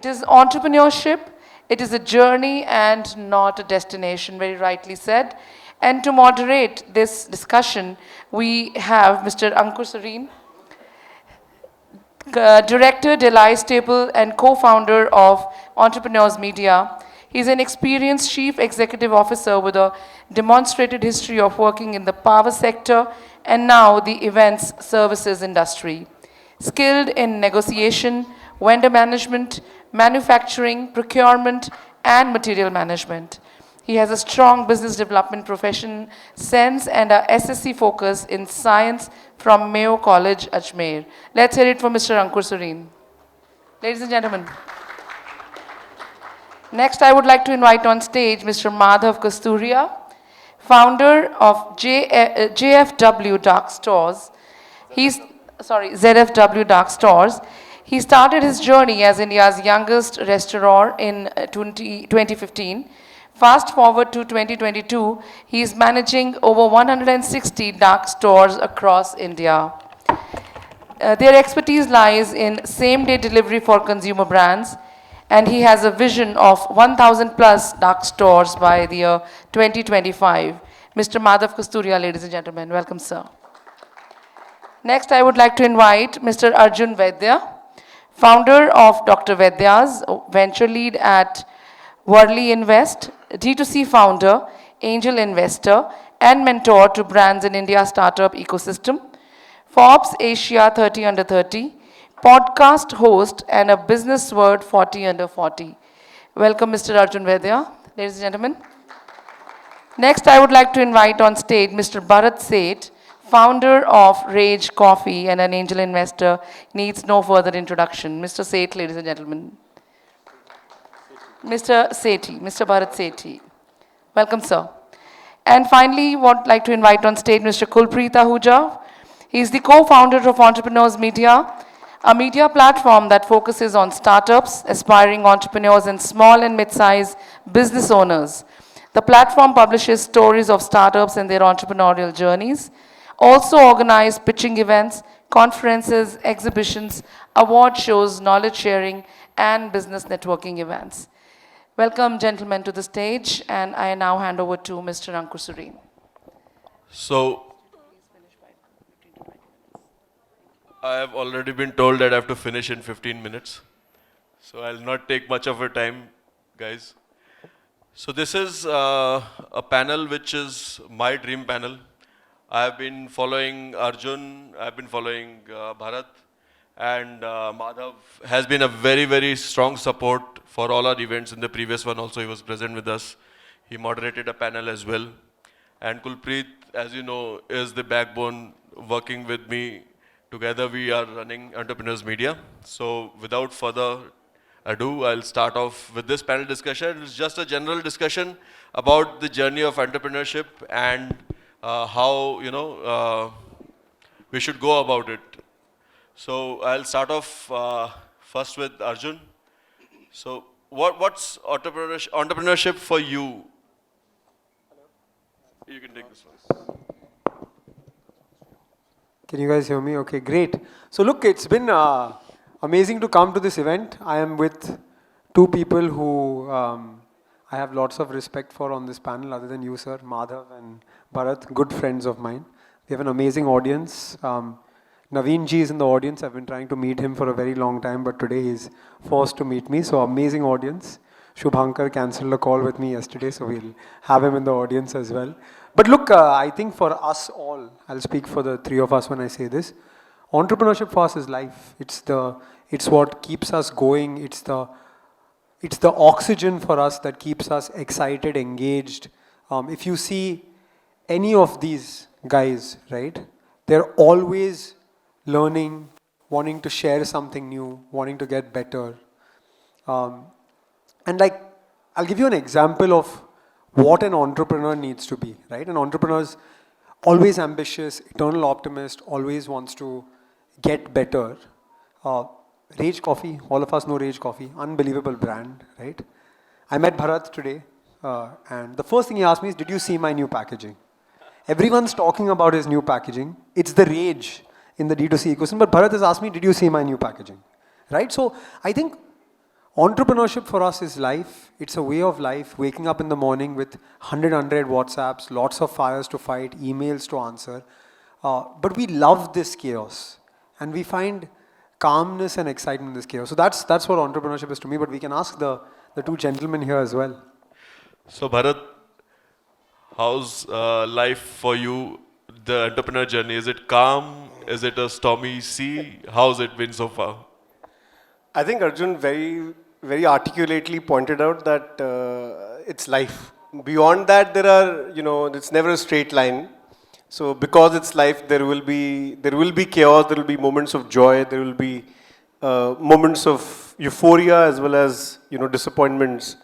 It is entrepreneurship. It is a journey and not a destination, very rightly said. And to moderate this discussion, we have Mr. Ankur Sarin, Director, Delhi Staple, and co-founder of Entrepreneurs Media. He's an experienced chief executive officer with a demonstrated history of working in the power sector and now the events services industry. Skilled in negotiation, vendor management, manufacturing, procurement, and material management. He has a strong business development profession sense and a SSC focus in science from Mayo College, Ajmer. Let's hear it for Mr. Ankur Sarin. Ladies and gentlemen. Next, I would like to invite on stage Mr. Madhav Kasturia, founder of JFW Dark Stores. ZFW Dark Stores. He started his journey as India's youngest restaurant in 2015. Fast forward to 2022, he is managing over 160 dark stores across India. Their expertise lies in same-day delivery for consumer brands, and he has a vision of 1,000 plus dark stores by the year 2025. Mr. Madhav Kasturia, ladies and gentlemen, welcome, sir. Next, I would like to invite Mr. Arjun Vaidya, founder of Dr. Vaidya's, venture lead at Worldly Invest, D2C founder, angel investor, and mentor to brands in India's startup ecosystem, Forbes Asia 30 Under 30, podcast host, and a business word 40 Under 40. Welcome, Mr. Arjun Vaidya, ladies and gentlemen. Next, I would like to invite on stage Mr. Bharat Sethi, founder of Rage Coffee and an angel investor. Needs no further introduction. Mr. Sethi, ladies and gentlemen. Mr. Sethi, Mr. Bharat Sethi. Welcome, sir. And finally, would like to invite on stage Mr. Kulpreet Ahuja. He is the co-founder of Entrepreneurs Media, a media platform that focuses on startups, aspiring entrepreneurs, and small and mid-sized business owners. The platform publishes stories of startups and their entrepreneurial journeys, also organize pitching events, conferences, exhibitions, award shows, knowledge sharing, and business networking events. Welcome, gentlemen, to the stage, and I now hand over to Mr. Ankur Sarin. So, I have already been told that I have to finish in 15 minutes. So, I'll not take much of your time, guys. So, this is a panel which is my dream panel. I have been following Arjun, I have been following Bharat, and Madhav has been a very, very strong support for all our events. In the previous one also, he was present with us. He moderated a panel as well. And Kulpreet, as you know, is the backbone working with me. Together we are running Entrepreneurs Media. So without further ado, I'll start off with this panel discussion. It's just a general discussion about the journey of entrepreneurship and how, we should go about it. So I'll start off first with Arjun. So what's entrepreneurship for you? You can take this one. Can you guys hear me? Okay, great. So look, it's been amazing to come to this event. I am with two people who I have lots of respect for on this panel, other than you, sir, Madhav and Bharat, good friends of mine. We have an amazing audience. Naveen ji is in the audience. I've been trying to meet him for a very long time, but today he's forced to meet me. So amazing audience. Shubhankar cancelled a call with me yesterday, so we'll have him in the audience as well. But look, I think for us all, I'll speak for the three of us when I say this, entrepreneurship for us is life. It's what keeps us going. It's the oxygen for us that keeps us excited, engaged. If you see any of these guys, right, they're always learning, wanting to share something new, wanting to get better. And like, I'll give you an example of what an entrepreneur needs to be, right? An entrepreneur is always ambitious, eternal optimist, always wants to get better. Rage Coffee, all of us know Rage Coffee, unbelievable brand, right? I met Bharat today, and the first thing he asked me is, did you see my new packaging? Everyone's talking about his new packaging. It's the rage in the D2C ecosystem, but Bharat has asked me, did you see my new packaging? Right? So I think Entrepreneurship for us is life. It's a way of life, waking up in the morning with 100 WhatsApps, lots of fires to fight, emails to answer. But we love this chaos and we find calmness and excitement in this chaos. So that's what entrepreneurship is to me, but we can ask the two gentlemen here as well. So Bharat, how's life for you, the entrepreneur journey? Is it calm? Is it a stormy sea? How's it been so far? I think Arjun very articulately pointed out that it's life. Beyond that, it's never a straight line. So because it's life, there will be chaos, there will be moments of joy, there will be moments of euphoria as well as, disappointments.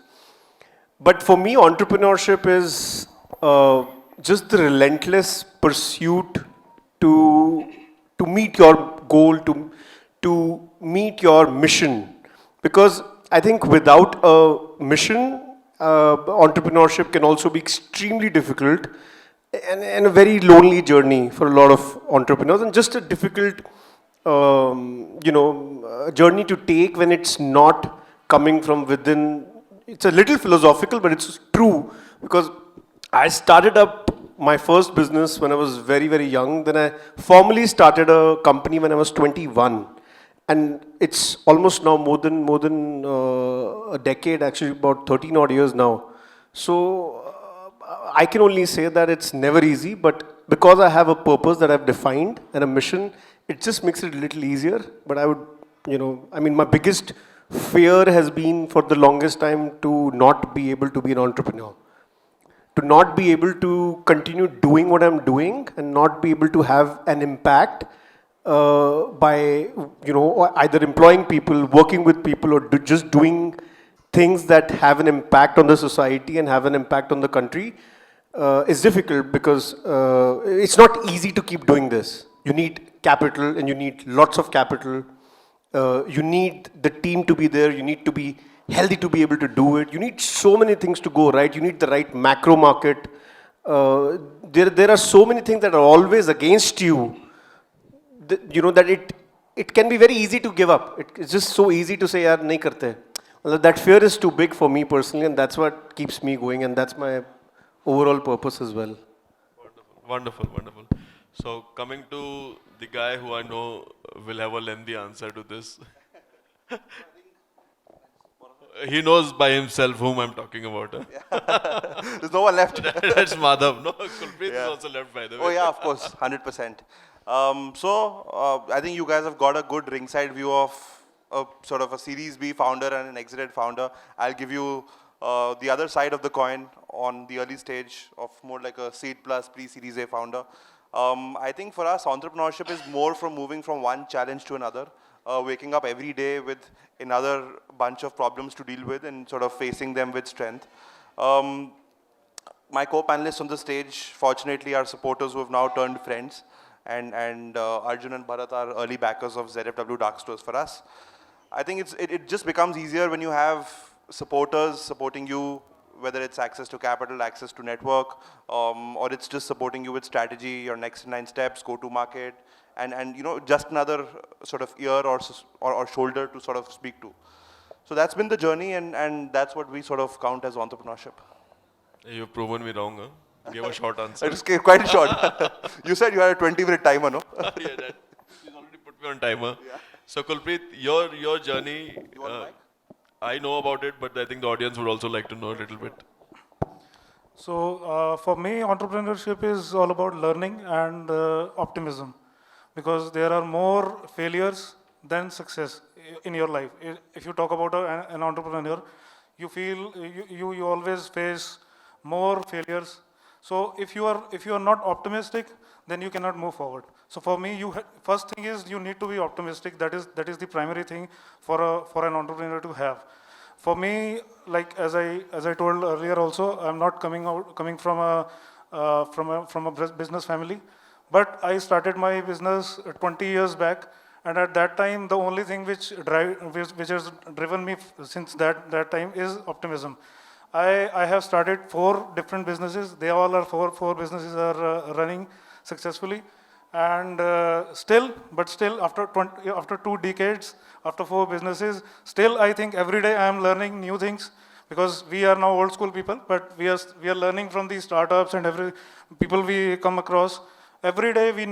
But for me, entrepreneurship is just the relentless pursuit to meet your goal, to meet your mission. Because I think without a mission, entrepreneurship can also be extremely difficult and a very lonely journey for a lot of entrepreneurs, and just a difficult, journey to take when it's not coming from within. It's a little philosophical, but it's true, because I started up my first business when I was very, very young. Then I formally started a company when I was 21. And it's almost now more than a decade, actually about 13 odd years now. So I can only say that it's never easy, but because I have a purpose that I've defined and a mission, it just makes it a little easier. But I would, my biggest fear has been for the longest time to not be able to be an entrepreneur. To not be able to continue doing what I'm doing and not be able to have an impact by either employing people, working with people, or just doing things that have an impact on the society and have an impact on the country is difficult, because it's not easy to keep doing this. You need capital, and you need lots of capital. You need the team to be there. You need to be healthy to be able to do it. You need so many things to go right. You need the right macro market. There are so many things that are always against you. That it can be very easy to give up. It's just so easy to say, yaar, nahi karte. Well, that fear is too big for me personally, and that's what keeps me going, and that's my overall purpose as well. Wonderful. So coming to the guy who I know will have a lengthy answer to this. He knows by himself whom I'm talking about. Huh? There's no one left. That's Madhav. No, Kulpreet is also left, by the way. Oh yeah, of course, 100%. I think you guys have got a good ringside view of a sort of a Series B founder and an exited founder. I'll give you the other side of the coin on the early stage of more like a seed plus pre-Series A founder. I think for us, entrepreneurship is more from moving from one challenge to another, waking up every day with another bunch of problems to deal with and sort of facing them with strength. My co-panelists on the stage, fortunately, are supporters who have now turned friends. And Arjun and Bharat are early backers of ZFW Dark Stores for us. I think it just becomes easier when you have supporters supporting you, whether it's access to capital, access to network, or it's just supporting you with strategy, your next 9 steps, go to market, and just another sort of ear or shoulder to sort of speak to. So that's been the journey, and that's what we sort of count as entrepreneurship. You've proven me wrong, huh? Give a short answer. It was quite short. You said you had a 20-minute timer, no? Yeah, he's already put me on timer. Yeah. So Kulpreet, your journey, You want mic? I know about it, but I think the audience would also like to know a little bit. So for me, entrepreneurship is all about learning and optimism, because there are more failures than success in your life. If you talk about an entrepreneur, you feel you always face more failures. So if you are not optimistic, then you cannot move forward. So for me, first thing is you need to be optimistic. That is the primary thing for an entrepreneur to have. For me, like as I told earlier also, I'm not coming from a business family, but I started my business 20 years back, and at that time the only thing which has driven me since that time is optimism. I have started 4 different businesses. They all are four businesses are running successfully, And still, after 2 decades, after 4 businesses, still I think every day I am learning new things, because we are now old school people, but we are learning from these startups and every people we come across. Every day we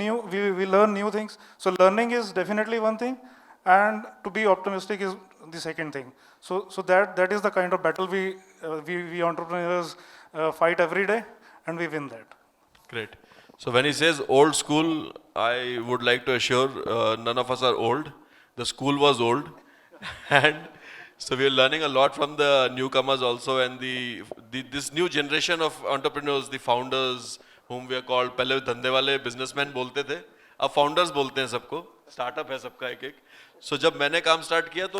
learn new things. So learning is definitely one thing, and to be optimistic is the second thing. So that is the kind of battle we entrepreneurs fight every day, and we win that. Great. So when he says old school, I would like to assure none of us are old. The school was old. And so we are learning a lot from the newcomers also, and this new generation of entrepreneurs, the founders, whom we are called, पहले धंधे वाले businessmen बोलते थे, अब founders बोलते हैं सबको, startup है सबका एक एक. So जब मैंने काम start किया तो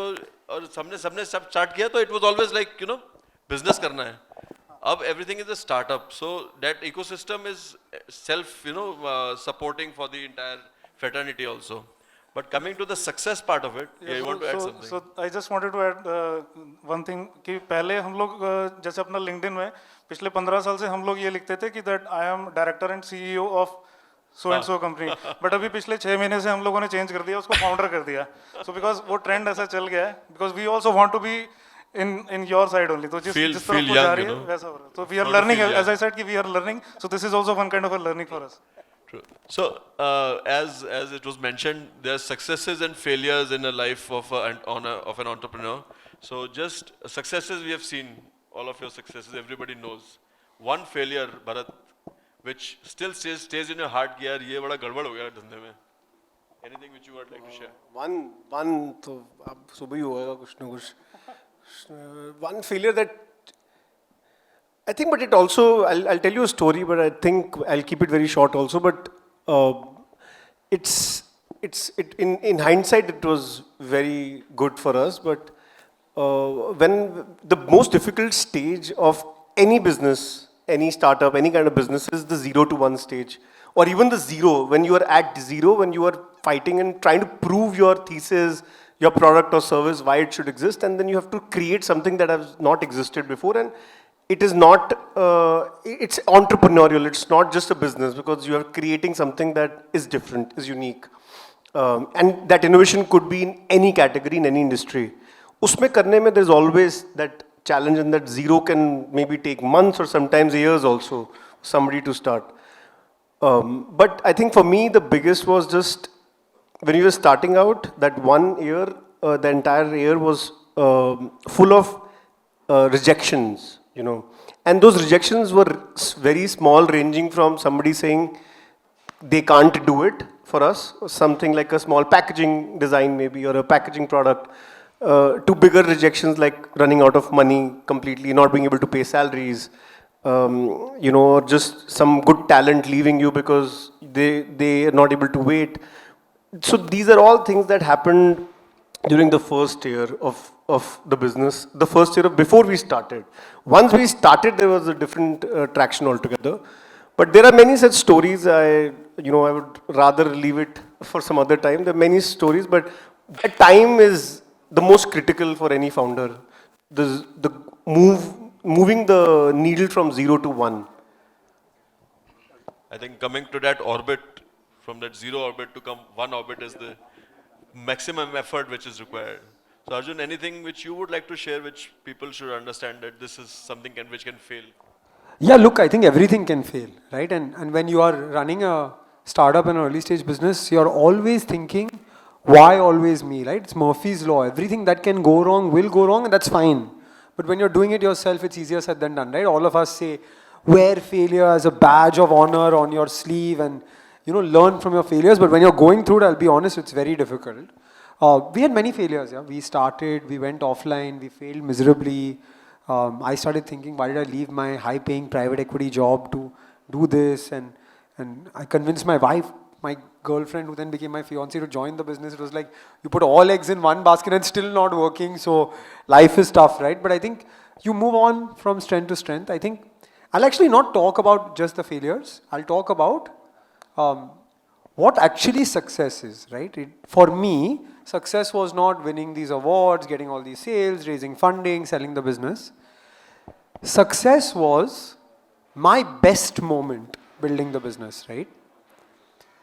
और सबने start किया तो it was always like, you know, business करना है. अब everything is a startup, so that ecosystem is self, supporting for the entire fraternity also. But coming to the success part of it, you want to add something? So I just wanted to add one thing कि पहले हम लोग जैसे अपना LinkedIn में पिछले 15 साल से हम लोग ये लिखते थे कि that I am director and CEO of so and so company. But अभी पिछले 6 महीने से हम लोगों ने change कर दिया, उसको founder कर दिया. So because वो trend ऐसा चल गया है, because we also want to be in your side only. तो जिस तरफ को जा रही है वैसा हो रहा है. So we are learning, as I said कि we are learning. So this is also one kind of a learning for us. True. So, as it was mentioned, there are successes and failures in the life of an entrepreneur. So, just successes we have seen, all of your successes, everybody knows. One failure, Bharat, which still stays in your heart, कि यार ये बड़ा गड़बड़ हो गया धंधे में. Anything which you would like to share? One तो अब सुबह ही होगा कुछ ना कुछ. One failure that I think, but it also, I'll tell you a story, but I think I'll keep it very short also. But in hindsight, it was very good for us. But when the most difficult stage of any business, any startup, any kind of business is the 0 to 1 stage, or even the 0. When you are at 0, when you are fighting and trying to prove your thesis, your product or service, why it should exist, and then you have to create something that has not existed before. And it is not, it's entrepreneurial, it's not just a business, because you are creating something that is different, is unique. And that innovation could be in any category, in any industry. Usme karne mein, there's always that challenge, and that 0 can maybe take months or sometimes years also, somebody to start. But I think for me, the biggest was just, when you were starting out, that 1 year, the entire year was full of rejections. And those rejections were very small, ranging from somebody saying they can't do it for us, something like a small packaging design maybe, or a packaging product, to bigger rejections like running out of money completely, not being able to pay salaries, or just some good talent leaving you because they are not able to wait. So these are all things that happened during the first year of the business, the first year before we started. Once we started, there was a different traction altogether. But there are many such stories. I would rather leave it for some other time. There are many stories, but that time is the most critical for any founder. Moving the needle from 0 to 1. I think coming to that orbit, from that 0 orbit to come 1 orbit, is the maximum effort which is required. So Arjun, anything which you would like to share, which people should understand that this is something which can fail? Yeah, look, I think everything can fail, right? And when you are running a startup and early stage business, you're always thinking, why always me, right? It's Murphy's law. Everything that can go wrong will go wrong, and that's fine. But when you're doing it yourself, it's easier said than done, right? All of us say, wear failure as a badge of honor on your sleeve and, learn from your failures. But when you're going through it, I'll be honest, it's very difficult. We had many failures, yeah. We started, we went offline, we failed miserably. I started thinking, why did I leave my high-paying private equity job to do this? And I convinced my wife, my girlfriend, who then became my fiancée, to join the business. It was like, you put all eggs in one basket and still not working. So life is tough, right? But I think you move on from strength to strength. I think I'll actually not talk about just the failures. I'll talk about what actually success is, right? For me, success was not winning these awards, getting all these sales, raising funding, selling the business. Success was my best moment building the business, right?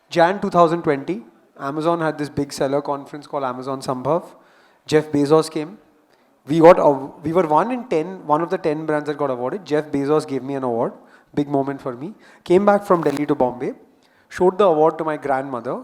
Jan 2020, Amazon had this big seller conference called Amazon Sambhav. Jeff Bezos came. We were one of the 10 brands that got awarded. Jeff Bezos gave me an award. Big moment for me. Came back from Delhi to Bombay. Showed the award to my grandmother.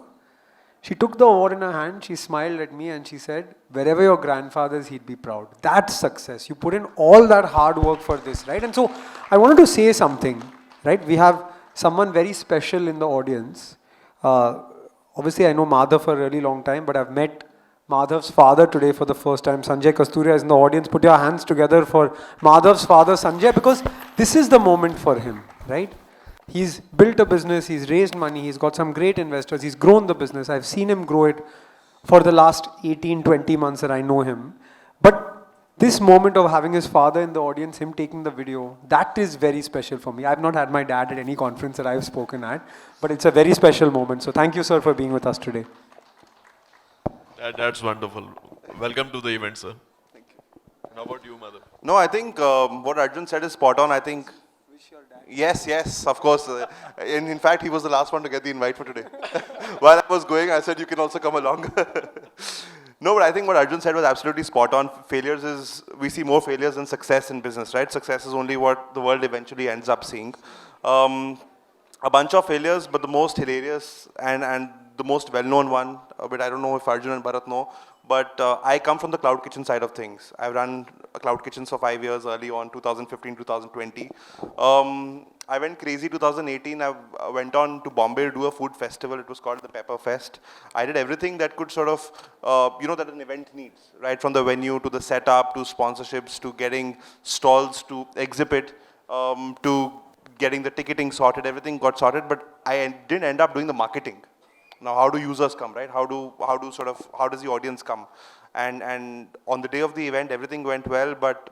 She took the award in her hand, she smiled at me and she said, wherever your grandfather is, he'd be proud. That's success. You put in all that hard work for this, right? And so I wanted to say something, right? We have someone very special in the audience. Obviously, I know Madhav for a really long time, but I've met Madhav's father today for the first time. Sanjay Kasturia is in the audience. Put your hands together for Madhav's father, Sanjay, because this is the moment for him, right? He's built a business, he's raised money, he's got some great investors, he's grown the business. I've seen him grow it for the last 18, 20 months that I know him. But this moment of having his father in the audience, him taking the video, that is very special for me. I've not had my dad at any conference that I've spoken at, but it's a very special moment. So thank you, sir, for being with us today. That's wonderful. Welcome to the event, sir. Thank you. And how about you, Madhav? No, I think what Arjun said is spot on. I think. Yes, of course. In fact, he was the last one to get the invite for today. While I was going, I said, you can also come along. No, but I think what Arjun said was absolutely spot on. We see more failures than success in business, right? Success is only what the world eventually ends up seeing. A bunch of failures, but the most hilarious and the most well-known one, but I don't know if Arjun and Bharat know, but I come from the cloud kitchen side of things. I've run cloud kitchens for 5 years early on, 2015, 2020. I went crazy 2018. I went on to Bombay to do a food festival. It was called the Pepper Fest. I did everything that could sort of, that an event needs, right? From the venue to the setup, to sponsorships, to getting stalls to exhibit, to getting the ticketing sorted. Everything got sorted, but I didn't end up doing the marketing. Now, how do users come, right? How does the audience come? And on the day of the event, everything went well, but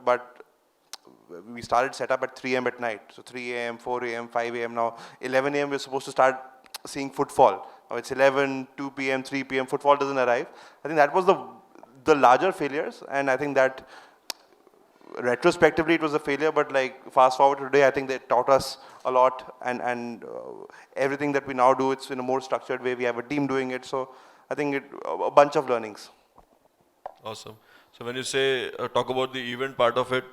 we started setup at 3 a.m. at night. So 3 a.m., 4 a.m., 5 a.m. Now 11 a.m. we're supposed to start seeing footfall. Now it's 11, 2 p.m., 3 p.m. Footfall doesn't arrive. I think that was the larger failures, and I think that retrospectively it was a failure, but like fast forward to today, I think they taught us a lot, and everything that we now do, it's in a more structured way. We have a team doing it, so I think a bunch of learnings. Awesome. So when you say, talk about the event part of it,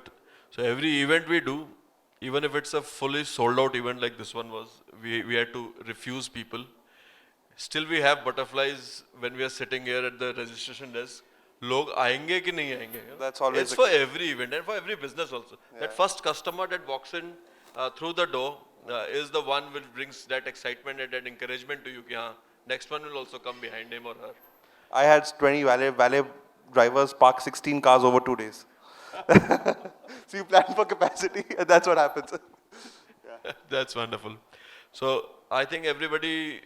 so every event we do, even if it's a fully sold out event like this one was, we had to refuse people. Still we have butterflies when we are sitting here at the registration desk. Log aayenge ki nahi aayenge? That's always it's for every event and for every business also. Yeah. That first customer that walks in through the door is the one which brings that excitement and that encouragement to you. Ki, next one will also come behind him or her. I had 20 valet drivers park 16 cars over 2 days. So you plan for capacity, and that's what happens. Yeah. That's wonderful. So I think everybody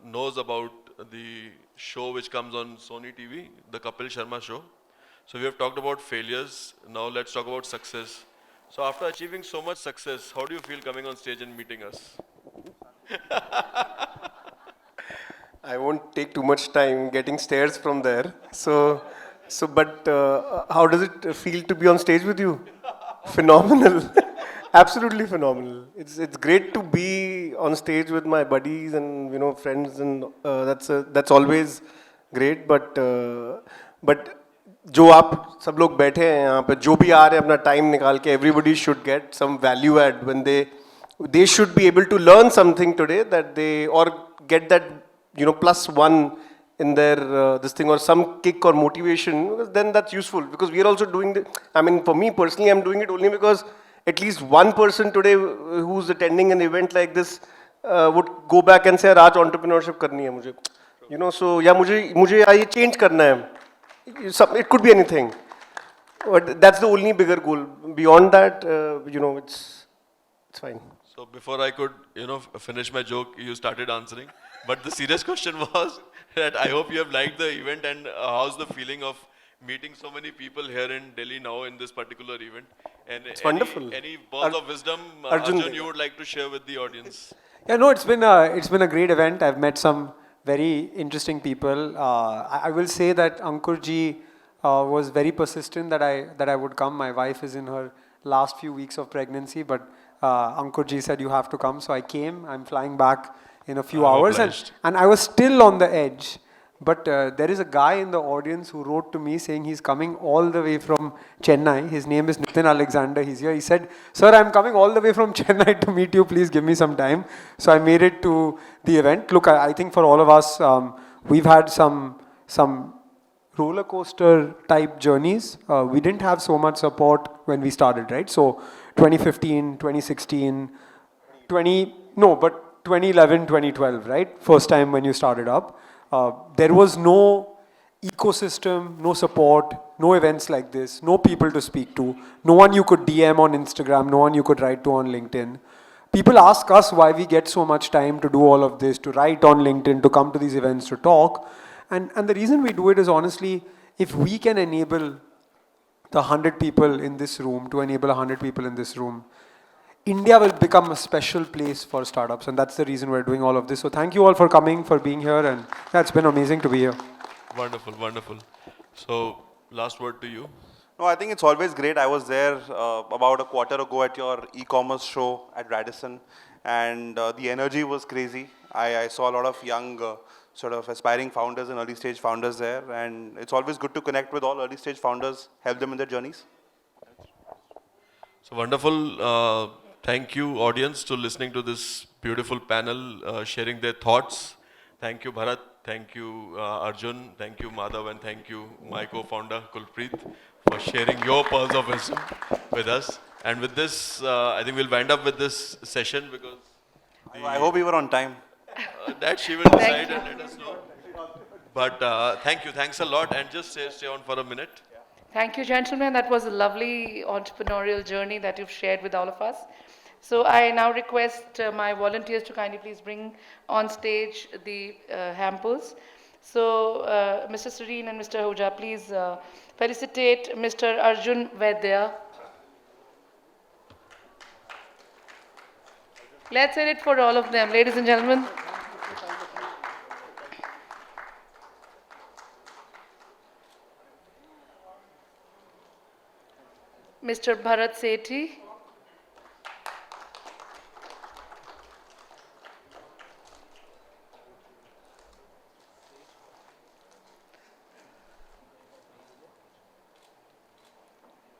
knows about the show which comes on Sony TV, the Kapil Sharma show. So we have talked about failures. Now let's talk about success. So after achieving so much success, how do you feel coming on stage and meeting us? I won't take too much time getting stares from there. But how does it feel to be on stage with you? Phenomenal. Absolutely phenomenal. It's great to be on stage with my buddies and friends, and that's always great. But जो आप सब लोग बैठे हैं यहाँ पे, जो भी आ रहे हैं अपना time निकाल के, everybody should get some value add when they should be able to learn something today that they or get that +1 in their this thing or some kick or motivation, because then that's useful, because we are also doing for me personally, I'm doing it only because at least one person today who's attending an event like this would go back and say, आज entrepreneurship करनी है मुझे, so या मुझे ये change करना है. It could be anything, but that's the only bigger goal. Beyond that, it's fine. So before I could, finish my joke, you started answering. But the serious question was that I hope you have liked the event, and how's the feeling of meeting so many people here in Delhi now in this particular event? And it's wonderful. Any balls of wisdom, Arjun, you would like to share with the audience? Yeah, no, it's been a great event. I've met some very interesting people. I will say that Ankur ji was very persistent that I would come. My wife is in her last few weeks of pregnancy, but Ankur ji said you have to come, so I came. I'm flying back in a few I'm hours, obliged. and I was still on the edge. But there is a guy in the audience who wrote to me saying he's coming all the way from Chennai. His name is Nitin Alexander. He's here. He said, "Sir, I'm coming all the way from Chennai to meet you. Please give me some time." So I made it to the event. Look, I think for all of us, we've had some roller coaster type journeys. We didn't have so much support when we started, right? So 2015, 2016, 2011, 2012, right? First time when you started up. There was no ecosystem, no support, no events like this, no people to speak to, no one you could DM on Instagram, no one you could write to on LinkedIn. People ask us why we get so much time to do all of this, to write on LinkedIn, to come to these events, to talk. And the reason we do it is honestly, if we can enable the 100 people in this room, to enable 100 people in this room, India will become a special place for startups, and that's the reason we're doing all of this. So thank you all for coming, for being here, and yeah, it's been amazing to be here. Wonderful, wonderful. So, last word to you. No, I think it's always great. I was there about a quarter ago at your e-commerce show at Radisson, and the energy was crazy. I saw a lot of young sort of aspiring founders and early stage founders there, and it's always good to connect with all early stage founders, help them in their journeys. So wonderful. Thank you, audience, to listening to this beautiful panel, sharing their thoughts. Thank you, Bharat. Thank you, Arjun. Thank you, Madhav, and thank you, my co-founder, Kulpreet, for sharing your pearls of wisdom with us. And with this, I think we'll wind up with this session because I hope you were on time. that she will decide and let us know. But thank you. Thanks a lot. And just stay on for a minute. Thank you, gentlemen. That was a lovely entrepreneurial journey that you've shared with all of us. So I now request my volunteers to kindly please bring on stage the hampers. So Mr. Sarin and Mr. Ahuja, please felicitate Mr. Arjun Vaidya. Let's hear it for all of them, ladies and gentlemen. Mr. Bharat Sethi.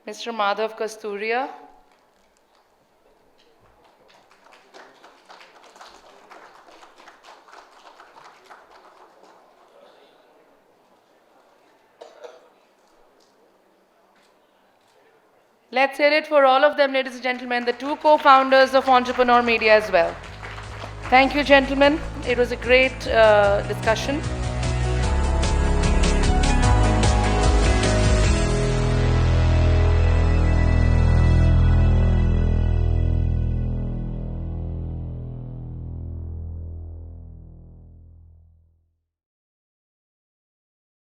Mr. Madhav Kasturia. Let's hear it for all of them, ladies and gentlemen, the two co-founders of Entrepreneur Media as well. Thank you, gentlemen. It was a great discussion.